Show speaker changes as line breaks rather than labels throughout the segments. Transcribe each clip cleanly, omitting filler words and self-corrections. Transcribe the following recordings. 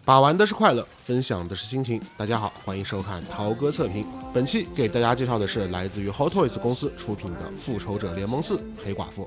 把玩的是快乐，分享的是心情。大家好，欢迎收看涛哥测评。本期给大家介绍的是来自于 Hot Toys 公司出品的《复仇者联盟4：黑寡妇》。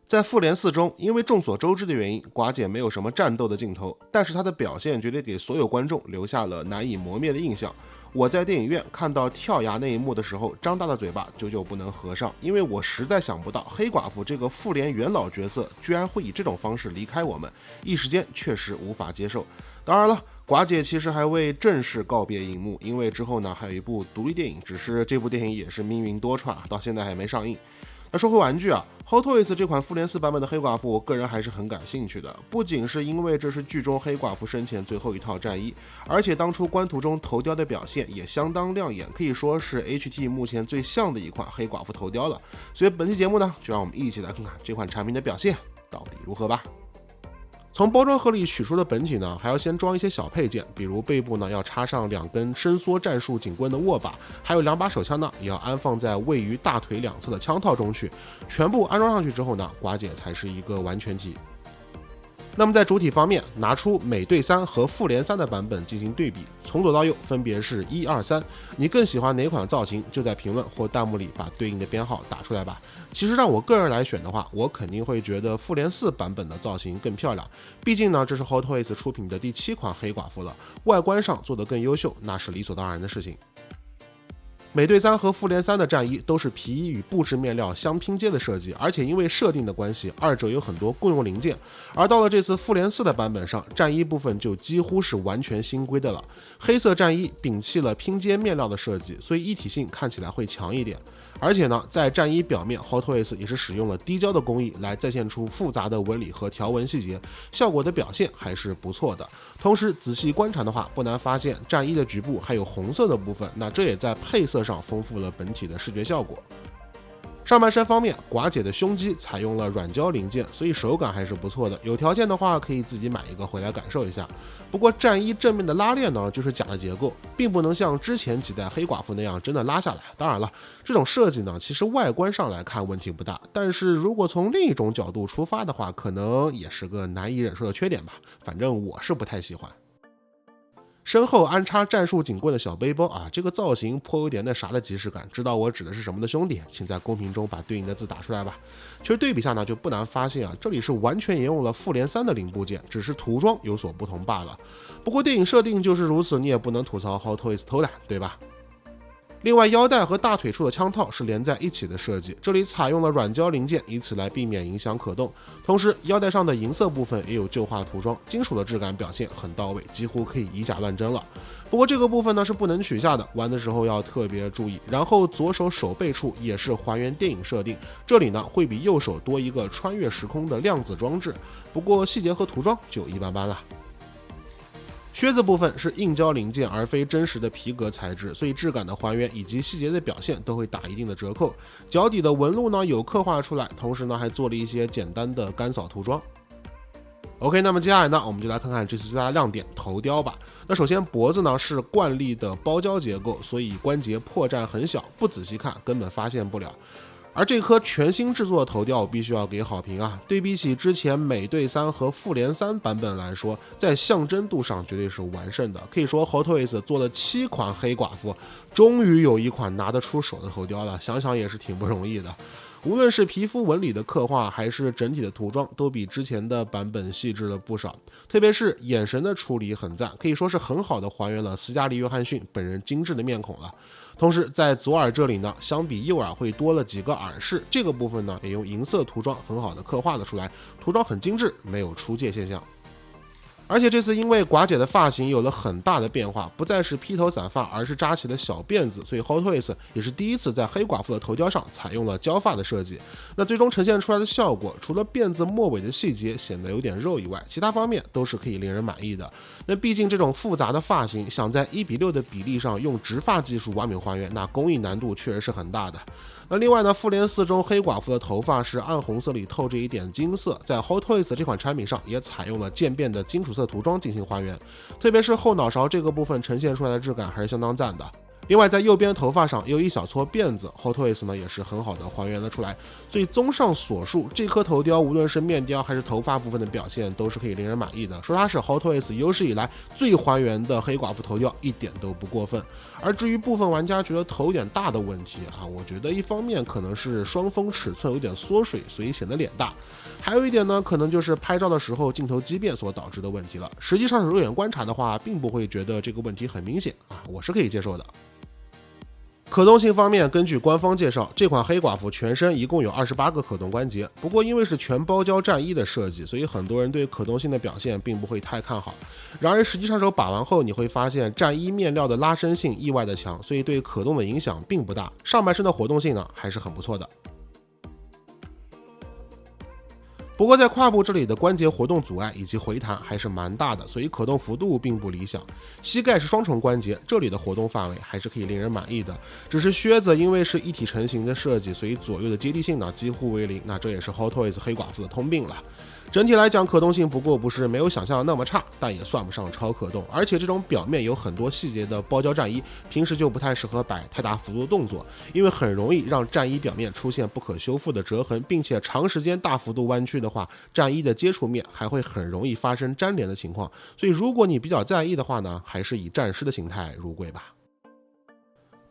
在复联4中，因为众所周知的原因，寡姐没有什么战斗的镜头，但是她的表现绝对给所有观众留下了难以磨灭的印象。我在电影院看到跳崖那一幕的时候，张大的嘴巴久久不能合上，因为我实在想不到黑寡妇这个复联元老角色居然会以这种方式离开我们，一时间确实无法接受。当然了，寡姐其实还未正式告别荧幕，因为之后呢还有一部独立电影，只是这部电影也是命运多舛，到现在还没上映。那说回玩具啊， Hot Toys 这款复联4版本的黑寡妇，我个人还是很感兴趣的。不仅是因为这是剧中黑寡妇生前最后一套战衣，而且当初官图中头雕的表现也相当亮眼，可以说是 HT 目前最像的一款黑寡妇头雕了。所以本期节目呢，就让我们一起来看看这款产品的表现到底如何吧。从包装盒里取出的本体呢，还要先装一些小配件，比如背部呢要插上2根伸缩战术警棍的握把，还有2把手枪呢也要安放在位于大腿两侧的枪套中去。全部安装上去之后呢，寡姐才是一个完全体。那么在主体方面，拿出美队3和复联3的版本进行对比，从左到右分别是1、2、3，你更喜欢哪款造型？就在评论或弹幕里把对应的编号打出来吧。其实让我个人来选的话，我肯定会觉得复联4版本的造型更漂亮，毕竟呢这是 Hot Toys 出品的第7款黑寡妇了，外观上做得更优秀，那是理所当然的事情。美队3和复联3的战衣都是皮衣与布质面料相拼接的设计，而且因为设定的关系，二者有很多共用零件。而到了这次复联4的版本上，战衣部分就几乎是完全新规的了。黑色战衣摒弃了拼接面料的设计，所以一体性看起来会强一点。而且呢，在战衣表面 Hot Toys 也是使用了滴胶的工艺来再现出复杂的纹理和条纹细节，效果的表现还是不错的。同时仔细观察的话，不难发现战衣的局部还有红色的部分，那这也在配色上丰富了本体的视觉效果。上半身方面，寡姐的胸肌采用了软胶零件，所以手感还是不错的。有条件的话，可以自己买一个回来感受一下。不过战衣正面的拉链呢，就是假的结构，并不能像之前几代黑寡妇那样真的拉下来。当然了，这种设计呢，其实外观上来看问题不大，但是如果从另一种角度出发的话，可能也是个难以忍受的缺点吧。反正我是不太喜欢。身后安插战术警棍的小背包啊，这个造型颇有点那啥的即视感。知道我指的是什么的兄弟，请在公屏中把对应的字打出来吧。其实对比下呢，就不难发现啊，这里是完全沿用了复联3的零部件，只是涂装有所不同罢了。不过电影设定就是如此，你也不能吐槽 Hot Toys 偷懒，对吧？另外，腰带和大腿处的枪套是连在一起的设计，这里采用了软胶零件，以此来避免影响可动。同时，腰带上的银色部分也有旧化涂装，金属的质感表现很到位，几乎可以以假乱真了。不过这个部分呢是不能取下的，玩的时候要特别注意。然后左手手背处也是还原电影设定，这里呢会比右手多一个穿越时空的量子装置，不过细节和涂装就一般般了。靴子部分是硬胶零件而非真实的皮革材质，所以质感的还原以及细节的表现都会打一定的折扣。脚底的纹路呢有刻画出来，同时呢还做了一些简单的干扫涂装。OK， 那么接下来呢，我们就来看看这次最大的亮点头雕吧。那首先脖子呢是惯例的包胶结构，所以关节破绽很小，不仔细看根本发现不了。而这颗全新制作的头雕我必须要给好评啊！对比起之前美队3和复联3版本来说，在象征度上绝对是完胜的。可以说 Hot Toys 做了7款黑寡妇，终于有一款拿得出手的头雕了，想想也是挺不容易的。无论是皮肤纹理的刻画，还是整体的涂装，都比之前的版本细致了不少。特别是眼神的处理很赞，可以说是很好的还原了斯嘉丽·约翰逊本人精致的面孔了。同时在左耳这里呢，相比右耳会多了几个耳饰，这个部分呢也用银色涂装很好的刻画了出来，涂装很精致，没有出界现象。而且这次因为寡姐的发型有了很大的变化，不再是披头散发，而是扎起了小辫子，所以 Hot Toys 也是第一次在黑寡妇的头雕上采用了胶发的设计。那最终呈现出来的效果，除了辫子末尾的细节显得有点肉以外，其他方面都是可以令人满意的。那毕竟这种复杂的发型，想在1:6的比例上用直发技术完美还原，那工艺难度确实是很大的。那另外呢，复联4中黑寡妇的头发是暗红色里透着一点金色，在 Hot Toys 这款产品上也采用了渐变的金属色涂装进行还原，特别是后脑勺这个部分呈现出来的质感还是相当赞的。另外在右边头发上也有一小撮辫子， Hot Toys 呢也是很好的还原了出来。所以综上所述，这颗头雕无论是面雕还是头发部分的表现都是可以令人满意的，说它是 Hot Toys 有史以来最还原的黑寡妇头雕一点都不过分。而至于部分玩家觉得头有点大的问题我觉得一方面可能是双峰尺寸有点缩水，所以显得脸大，还有一点呢，可能就是拍照的时候镜头畸变所导致的问题了。实际上肉眼观察的话，并不会觉得这个问题很明显我是可以接受的。可动性方面，根据官方介绍，这款黑寡妇全身一共有28个可动关节，不过因为是全包胶战衣的设计，所以很多人对可动性的表现并不会太看好。然而实际上手把玩后，你会发现战衣面料的拉伸性意外的强，所以对可动的影响并不大，上半身的活动性呢还是很不错的。不过在胯部这里的关节活动阻碍以及回弹还是蛮大的，所以可动幅度并不理想。膝盖是双重关节，这里的活动范围还是可以令人满意的，只是靴子因为是一体成型的设计，所以左右的接地性呢几乎为零，那这也是 Hot Toys 黑寡妇的通病了。整体来讲，可动性不过不是没有想象的那么差，但也算不上超可动。而且这种表面有很多细节的包胶战衣，平时就不太适合摆太大幅度的动作，因为很容易让战衣表面出现不可修复的折痕，并且长时间大幅度弯曲的话，战衣的接触面还会很容易发生粘连的情况。所以如果你比较在意的话呢，还是以战狮的形态入柜吧。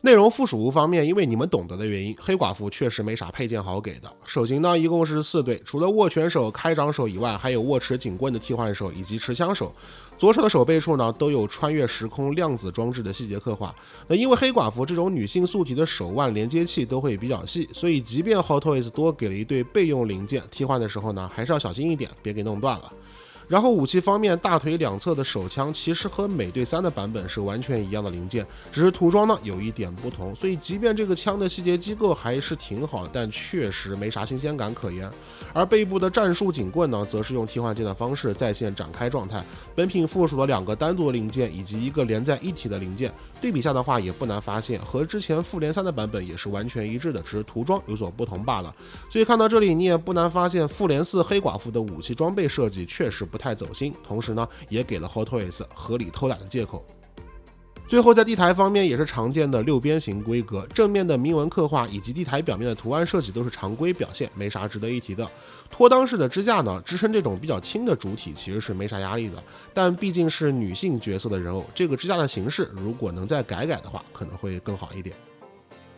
内容附属物方面，因为你们懂得的原因，黑寡妇确实没啥配件好给的。手型呢一共是4对，除了握拳手、开掌手以外，还有握持警棍的替换手以及持枪手。左手的手背处呢都有穿越时空量子装置的细节刻画。那因为黑寡妇这种女性素体的手腕连接器都会比较细，所以即便 Hot Toys 多给了一对备用零件，替换的时候呢还是要小心一点，别给弄断了。然后武器方面，大腿两侧的手枪其实和美队3的版本是完全一样的零件，只是涂装呢有一点不同，所以即便这个枪的细节机构还是挺好，但确实没啥新鲜感可言。而背部的战术警棍呢，则是用替换件的方式在线展开状态，本品附属了2个单独的零件以及一个连在一起的零件，对比下的话也不难发现和之前复联3的版本也是完全一致的，只是涂装有所不同罢了。所以看到这里，你也不难发现复联4黑寡妇的武器装备设计确实不太走心，同时呢也给了 Hot Toys 合理偷懒的借口。最后在地台方面也是常见的6边形规格，正面的铭文刻画以及地台表面的图案设计都是常规表现，没啥值得一提的。拖裆式的支架呢，支撑这种比较轻的主体其实是没啥压力的，但毕竟是女性角色的人偶，这个支架的形式如果能再改改的话，可能会更好一点。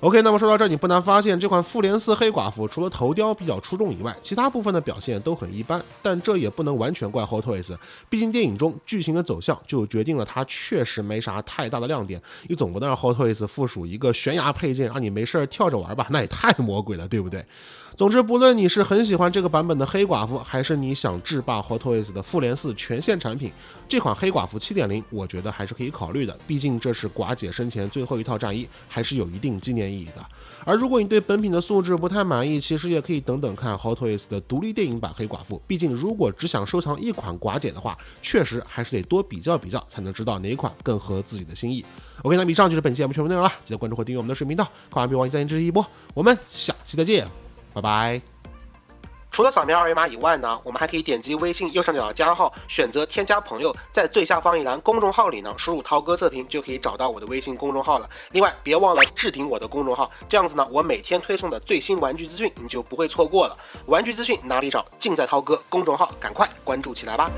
OK， 那么说到这，你不难发现这款复联4黑寡妇除了头雕比较出众以外，其他部分的表现都很一般，但这也不能完全怪 Hot Toys， 毕竟电影中剧情的走向就决定了它确实没啥太大的亮点，你总不能让 Hot Toys 附属一个悬崖配件让你没事跳着玩吧，那也太魔鬼了，对不对？总之，不论你是很喜欢这个版本的黑寡妇，还是你想制霸 Hot Toys 的复联4全线产品，这款黑寡妇 7.0 我觉得还是可以考虑的，毕竟这是寡姐生前最后一套战衣，还是有一定纪念意义的。而如果你对本品的素质不太满意，其实也可以等等看 Hot Toys 的独立电影版黑寡妇，毕竟如果只想收藏一款寡姐的话，确实还是得多比较比较，才能知道哪一款更合自己的心意。OK， 那以上就是本期节目全部内容了，记得关注或订阅我们的视频道，看完别忘记赞一支持一波，我们下期再见，拜拜。除了扫描二维码以外呢，我们还可以点击微信右上角的加号，选择添加朋友，在最下方一栏公众号里呢，输入涛哥测评就可以找到我的微信公众号了。另外，别忘了置顶我的公众号，这样子呢，我每天推送的最新玩具资讯你就不会错过了。玩具资讯哪里找？尽在涛哥公众号，赶快关注起来吧。